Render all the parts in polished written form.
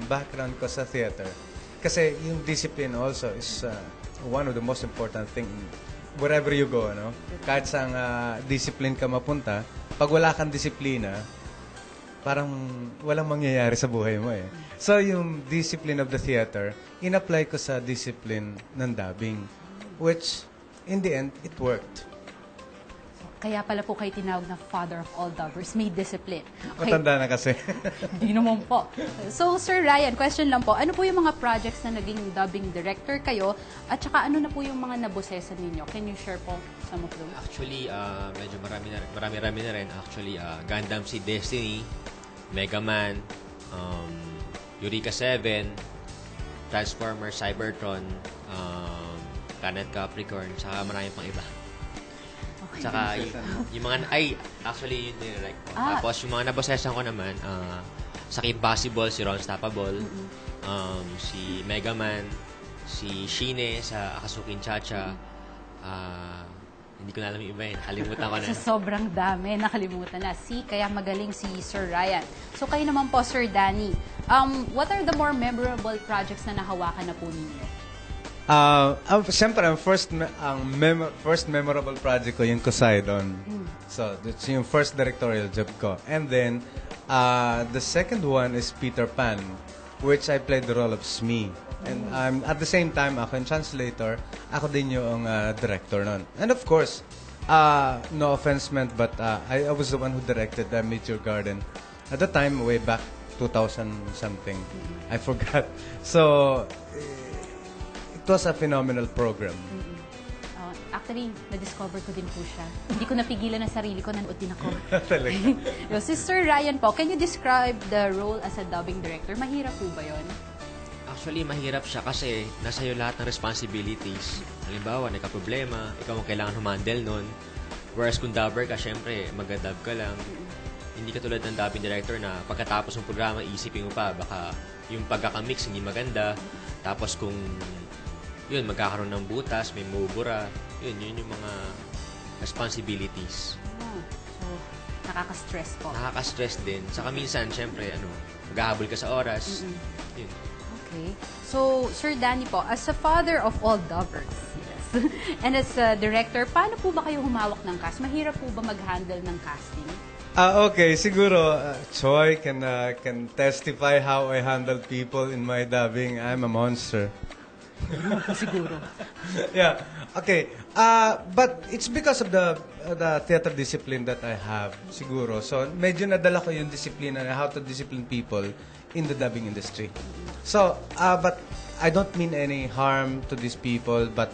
background ko sa theater. Kasi yung discipline also is one of the most important thing wherever you go, no? Kahit sa discipline ka mapunta, pag wala kang disiplina, parang walang mangyayari sa buhay mo eh. So, yung discipline of the theater, in-apply ko sa discipline ng dubbing, which, in the end, it worked. Kaya pala po kayo tinawag na father of all dubbers. May discipline. Okay. Matanda na kasi. Di naman po. So, Sir Ryan, question lang po. Ano po yung mga projects na naging dubbing director kayo? At saka ano na po yung mga nabosesan ninyo? Can you share po some of those? Actually, medyo marami na rin. Actually, Gundam Seed Destiny, Mega Man, Eureka 7, Transformers, Cybertron, Planet Capricorn, saka marami pang iba. Tsaka yung mga, actually yun din like ko. Tapos yung mga nabosesan ko naman, sa Impossible, si Ron Stoppable, si Mega Man, si Shine sa Akatsuki Chacha, hindi ko na alam yung iba yun, nakalimutan ko na. So, sobrang dami, nakalimutan na. Kaya magaling si Sir Ryan. So, kayo naman po, Sir Danny, what are the more memorable projects na nahawakan na po ninyo? Siyempre, ang first memorable project ko yung Poseidon. So, that's yung first directorial job ko. And then, the second one is Peter Pan, which I played the role of Smee. And at the same time, ako yung translator, ako din yung director nun. And of course, no offense meant, but I was the one who directed Meteor Garden. At the time, way back 2000-something. I forgot. So, it was a phenomenal program. Actually, na-discover ko din po siya. Hindi ko napigilan ang sarili ko, nanood din ako. Talaga? Si Sir Ryan po, can you describe the role as a dubbing director? Mahirap po ba yun? Actually, mahirap siya kasi nasa iyo lahat ng responsibilities. Halimbawa, nagka-problema, ikaw ang kailangan humandle nun. Whereas kung dubber ka, syempre, mag-dub ka lang. Hindi ka tulad ng dubbing director na pagkatapos ng programa, isipin mo pa, baka yung pagkakamix hindi maganda. Tapos kung yun, magkakaroon ng butas, may mubura. Yun yung mga responsibilities. So, nakaka-stress po. Nakaka-stress din. Saka minsan, syempre, maghahabol ka sa oras. Yun. Okay. So, Sir Danny po, as a father of all dubbers, yes, and as a director, paano po ba kayo humawak ng cast? Mahirap po ba mag-handle ng casting? Okay, siguro Choi can testify how I handle people in my dubbing. I'm a monster. Siguro. Yeah. Okay. But it's because of the theater discipline that I have, siguro. So, medyo nadala ko yung discipline na how to discipline people in the dubbing industry. So, but I don't mean any harm to these people, but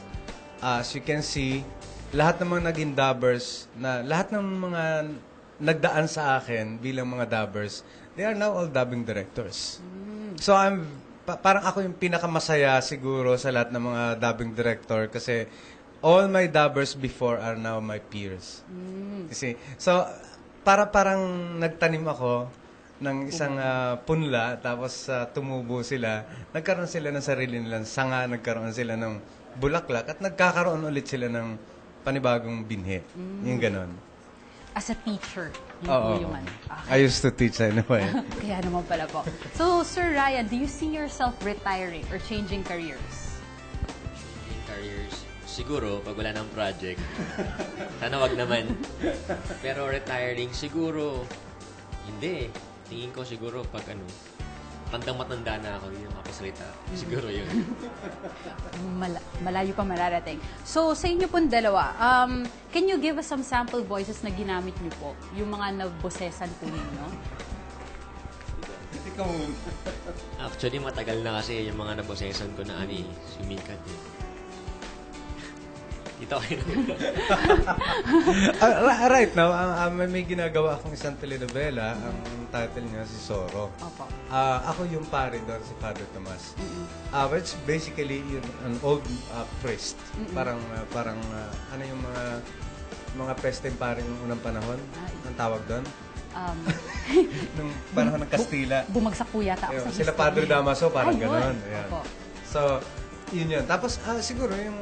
as you can see, lahat ng mga naging dubbers, lahat ng mga nagdaan sa akin bilang mga dubbers, they are now all dubbing directors. So, parang ako yung pinakamasaya siguro sa lahat ng mga dubbing director kasi all my dubbers before are now my peers. Kasi, so, parang nagtanim ako ng isang punla, tapos tumubo sila. Nagkaroon sila ng sarili nilang sanga, nagkaroon sila ng bulaklak, at nagkakaroon ulit sila ng panibagong binhi. Yung ganon. As a teacher, yung I used to teach anyway. Kaya naman pala po. So, Sir Ryan, do you see yourself retiring or changing careers? Changing careers? Siguro, pag wala ng project. Sana wag naman. Pero retiring, siguro, hindi. Tingin ko siguro pag matanda na ako, yung makapasalita. Siguro yun. Malayo pa mararating. So, sa inyo pong dalawa, can you give us some sample voices na ginamit niyo po? Yung mga nabosesan po ninyo? Ikaw muna. Actually, matagal na kasi yung mga nabosesan ko na sumikat eh. Dito kayo. Right now, may ginagawa akong isang telenovela. Ang title niya si Zorro. Opo. Ako yung pare doon, si Father Tomas. Which basically an old priest. Parang ano yung mga peste pare ng unang panahon? Ang tawag doon? Nung panahon ng Kastila. Bumagsak po yata ako sa Sila Padre Damaso, parang gano'n. Opo. So, yun. Tapos, siguro yung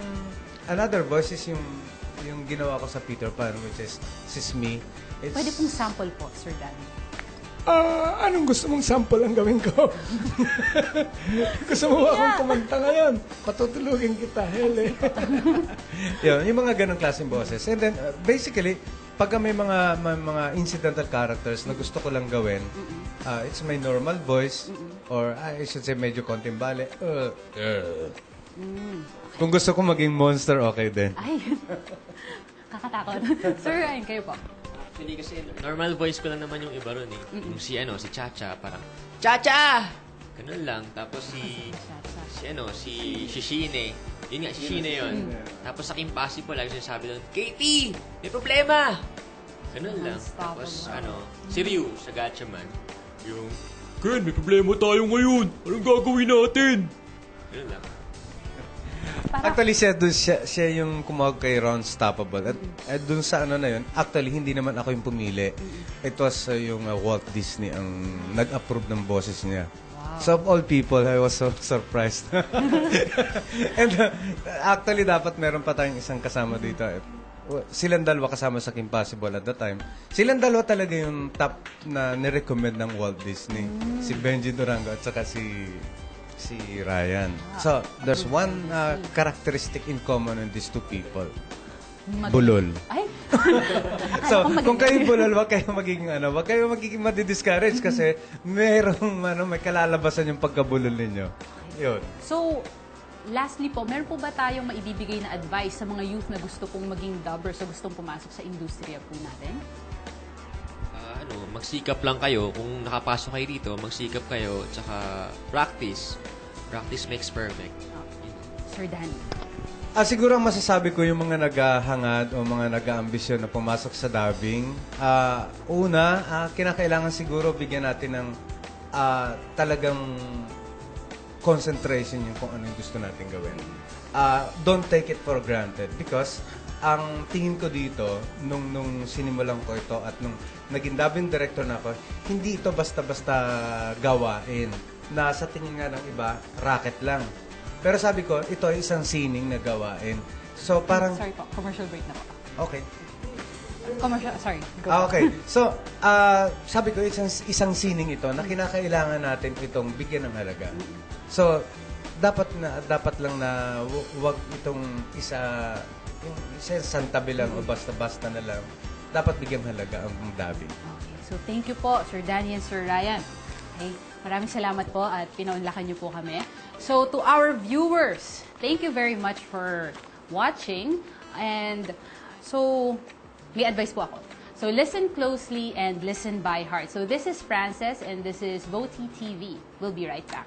another voice is yung ginawa ko sa Peter Pan, which is si Smee. Pwede pong sample po, Sir Danny. Anong gusto mong sample ang gawin ko? Gusto mo ba akong kumanta ngayon? Patutulugin kita, hele. Yun, yung mga ganong klaseng boses. And then, basically, pag may mga incidental characters na gusto ko lang gawin, it's my normal voice, or I should say medyo konting bale. Kung gusto ko maging monster, okay din. Ay, kakatakot. Sir, ayun kayo po. Actually, kasi normal voice ko lang naman yung iba ron eh. Yung si Chacha, parang, Chacha! Ganun lang. Tapos si Shishine. Yun nga, Shishine yun. Tapos sa Kim Possible, lagi sinasabi doon, Katie! May problema! Ganun lang. Tapos, si Ryu, sa Gatchaman, yung, Ken, may problema tayo ngayon! Anong gagawin natin? Ganun lang. Actually, siya yung kumawag kay Ron Stoppable. At dun sa na yun, actually, hindi naman ako yung pumili. It was yung Walt Disney ang nag-approve ng boses niya. Wow. So, of all people, I was so surprised. And actually, dapat meron pa tayong isang kasama dito. Silang dalawa kasama sa Kim Possible at the time. Silang dalawa talaga yung top na nirecommend ng Walt Disney. Si Benji Durango at saka si Ryan. So, there's one characteristic in common in these two people. Bulol. Ay! So, kung kayo bulol, wag kayo magiging madi-discourage kasi may kalalabasan yung pagkabulol ninyo. Yun. So, lastly po, meron po ba tayong maibibigay na advice sa mga youth na gusto pong maging dubbers o gustong pumasok sa industriya po natin? Magsikap lang kayo. Kung nakapasok kayo dito, magsikap kayo. Tsaka practice. Practice makes perfect. Sir Danny. Siguro ang masasabi ko yung mga naghahangad o mga nag-aambisyon na pumasok sa dubbing. Kinakailangan siguro bigyan natin ng talagang concentration yung kung ano yung gusto natin gawin. Don't take it for granted because ang tingin ko dito, nung sinimulan ko ito at nung naging dubbing director na ako, hindi ito basta-basta gawain. Na sa tingin nga ng iba, racket lang. Pero sabi ko, ito ay isang sining na gawain. So parang... Sorry po, commercial break na po. Okay. Sorry. Go. Okay. So, sabi ko, isang sining ito na kinakailangan natin itong bigyan ng halaga. So, dapat lang na wag itong yung santabi lang o basta-basta na lang, dapat bigyan halaga ang dubbing. Okay. So, thank you po, Sir Danny and Sir Ryan. Okay. Maraming salamat po at pinaunlakan niyo po kami. So, to our viewers, thank you very much for watching. And so, may advice po ako. So, listen closely and listen by heart. So, this is Frances and this is Voti TV. We'll be right back.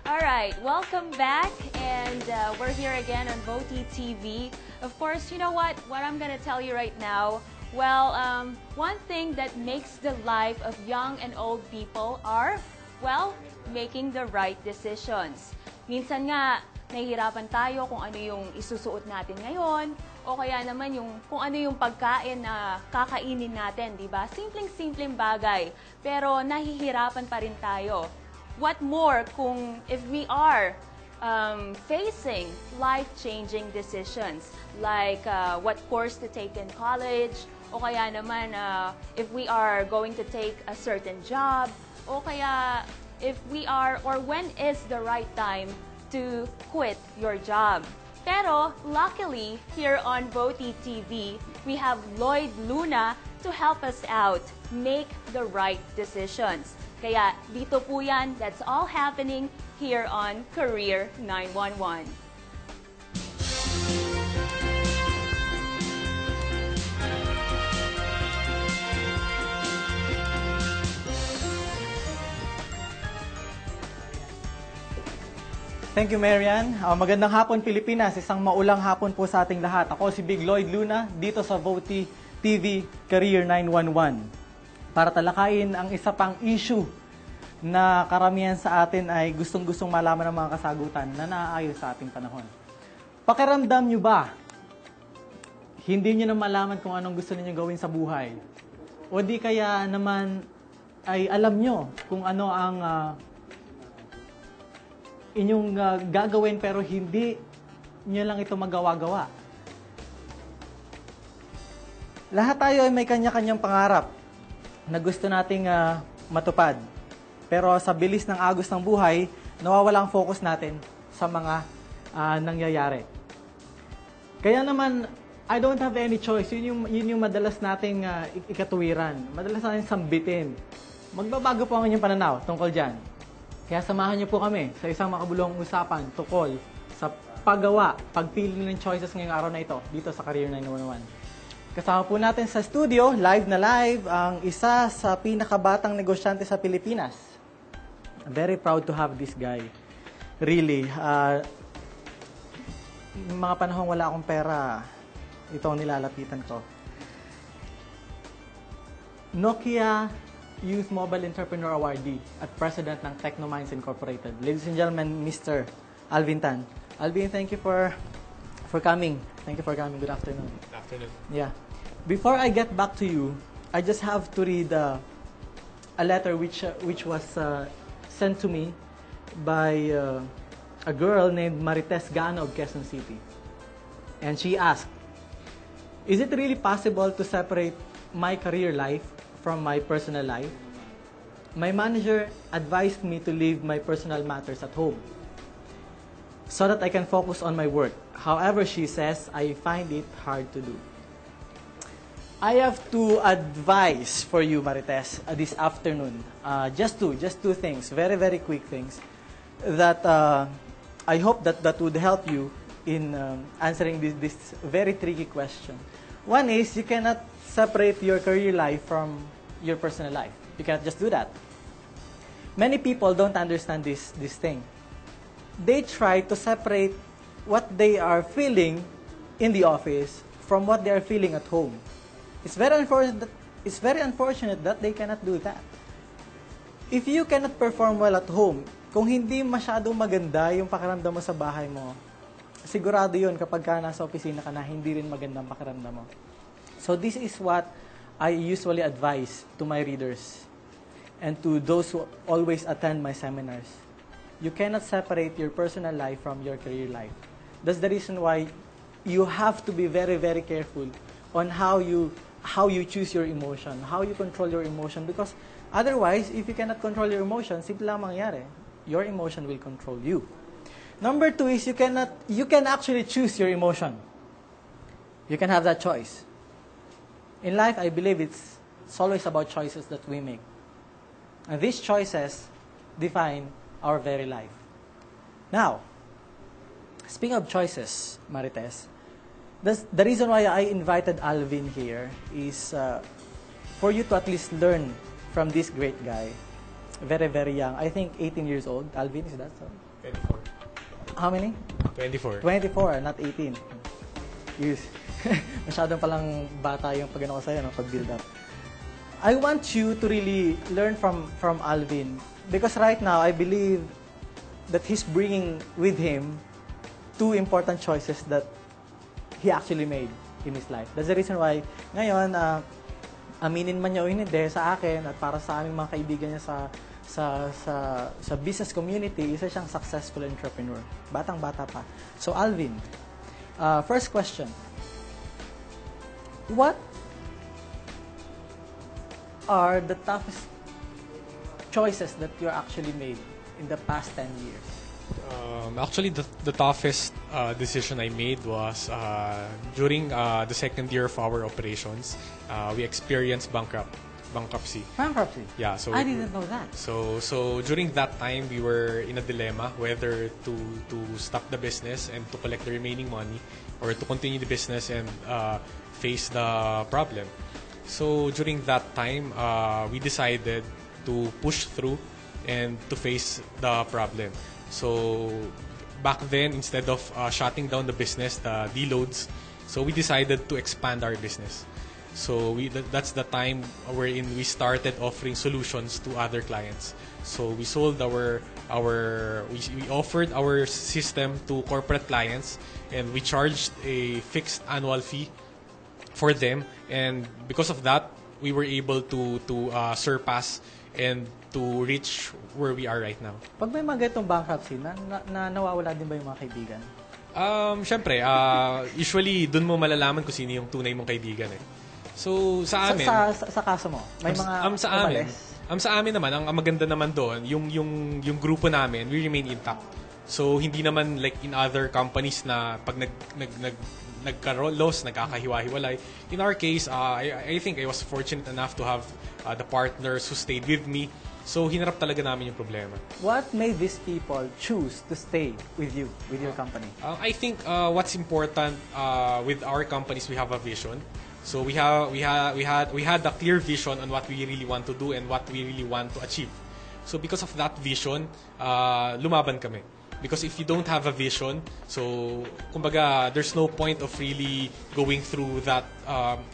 Alright, welcome back, and we're here again on Voti TV. Of course, you know what I'm gonna tell you right now, well, one thing that makes the life of young and old people are, well, making the right decisions. Minsan nga, nahihirapan tayo kung ano yung isusuot natin ngayon, o kaya naman kung ano yung pagkain na kakainin natin, di ba? Simpleng-simpleng bagay, pero nahihirapan pa rin tayo. What more kung if we are facing life-changing decisions like what course to take in college, o kaya naman if we are going to take a certain job, o kaya if we are or when is the right time to quit your job. Pero luckily, here on Voti TV, we have Lloyd Luna to help us out make the right decisions. Kaya dito po yan, that's all happening here on Career 911. Thank you, Marian. Magandang hapon, Pilipinas. Isang maulang hapon po sa ating lahat. Ako si Big Lloyd Luna, dito sa VOTY TV Career 911. Para talakayin ang isa pang issue na karamihan sa atin ay gustong-gustong malaman ng mga kasagutan na naaayon sa ating panahon. Pakiramdam nyo ba? Hindi nyo na malaman kung anong gusto niyo gawin sa buhay. O di kaya naman ay alam nyo kung ano ang inyong gagawin pero hindi nyo lang ito magawa-gawa. Lahat tayo ay may kanya-kanyang pangarap na gusto nating matupad. Pero sa bilis ng agos ng buhay, nawawala ang focus natin sa mga nangyayari. Kaya naman, I don't have any choice. Yun yung madalas nating ikatuwiran. Madalas natin sambitin. Magbabago po ang inyong pananaw tungkol dyan. Kaya samahan niyo po kami sa isang makabuluhang usapan tungkol sa paggawa, pagpili ng choices ngayong araw na ito, dito sa Career 911. Kasama po natin sa studio, live na live, ang isa sa pinakabatang negosyante sa Pilipinas. I'm very proud to have this guy. Really. Mga panahong wala akong pera, ito ang nilalapitan ko. Nokia Youth Mobile Entrepreneur Awardee at President ng Technominds Incorporated. Ladies and gentlemen, Mr. Alvin Tan. Alvin, thank you for coming. Thank you for coming. Good afternoon. Good afternoon. Yeah. Before I get back to you, I just have to read a letter which was sent to me by a girl named Marites Gano of Quezon City. And she asked, is it really possible to separate my career life from my personal life? My manager advised me to leave my personal matters at home so that I can focus on my work. However, she says, I find it hard to do. I have two advice for you, Marites, this afternoon. Just two things, very, very quick things that I hope that would help you in answering this very tricky question. One is, you cannot separate your career life from your personal life. You cannot just do that. Many people don't understand this thing. They try to separate what they are feeling in the office from what they are feeling at home. It's very unfortunate that they cannot do that. If you cannot perform well at home, kung hindi masyadong maganda yung pakiramdam mo sa bahay mo, sigurado yun kapag ka nasa opisina ka na, hindi rin magandang pakiramdam mo. So this is what I usually advise to my readers and to those who always attend my seminars. You cannot separate your personal life from your career life. That's the reason why you have to be very, very careful on how you choose your emotion, how you control your emotion, because otherwise, if you cannot control your emotion, simple lang mangyari. Your emotion will control you. Number two is you can actually choose your emotion. You can have that choice. In life, I believe it's always about choices that we make. And these choices define our very life. Now, speaking of choices, Marites, the reason why I invited Alvin here is for you to at least learn from this great guy. Very, very young. I think 18 years old. Alvin, is that so? 24. How many? 24. 24, not 18. Yes. Masyadong palang bata yung pag-ano ko sa'yo, no? Pag-build up. I want you to really learn from Alvin. Because right now, I believe that he's bringing with him two important choices that he actually made in his life. That's the reason why, ngayon, aminin man niya o hindi sa akin at para sa aming mga kaibigan niya sa business community, isa siyang successful entrepreneur. Batang-bata pa. So, Alvin, first question. What are the toughest choices that you actually made in the past 10 years? Actually, the toughest decision I made was during the second year of our operations. We experienced bankruptcy. Bankruptcy? Yeah. So I didn't know that. So during that time, we were in a dilemma whether to stop the business and to collect the remaining money, or to continue the business and face the problem. So during that time, we decided to push through and to face the problem. So back then, instead of shutting down the business, the deloads, so we decided to expand our business. So that's the time wherein we started offering solutions to other clients. So we sold we offered our system to corporate clients, and we charged a fixed annual fee for them. And because of that, we were able to surpass and to reach where we are right now. Pag may mga ganitong bankruptcy, nawawala din ba yung mga kaibigan? Syempre, usually dun mo malalaman kung sino yung tunay mong kaibigan eh. So sa amin, sa kaso mo, may mga sa amin naman, ang maganda naman doon, yung grupo namin, we remain intact. So hindi naman like in other companies na pag nagka-loss, nagkakahiwa-hiwalay. In our case, I think I was fortunate enough to have the partners who stayed with me. So hinarap talaga namin yung problema. What made these people choose to stay with you, with your company? I think what's important with our companies, we have a vision. So we had a clear vision on what we really want to do and what we really want to achieve. So because of that vision, lumaban kami. Because if you don't have a vision, so kumbaga there's no point of really going through that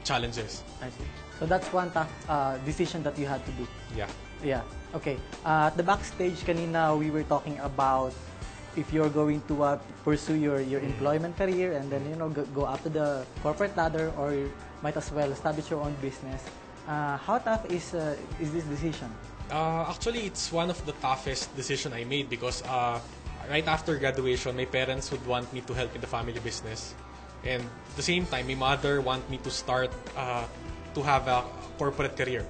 challenges. I see. So that's one tough decision that you had to do. Yeah. Yeah. Okay. At the backstage kanina, we were talking about if you're going to pursue your employment career and then go up to the corporate ladder, or you might as well establish your own business. How tough is this decision? Actually, it's one of the toughest decision I made because right after graduation, my parents would want me to help in the family business, and at the same time, my mother want me to start to have a corporate career.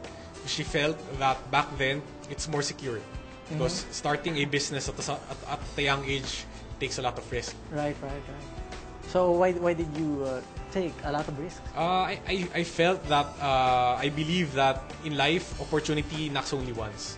She felt that back then it's more secure because starting a business at a young age takes a lot of risk. Right. So why did you take a lot of risks? I felt that I believe that in life, opportunity knocks only once.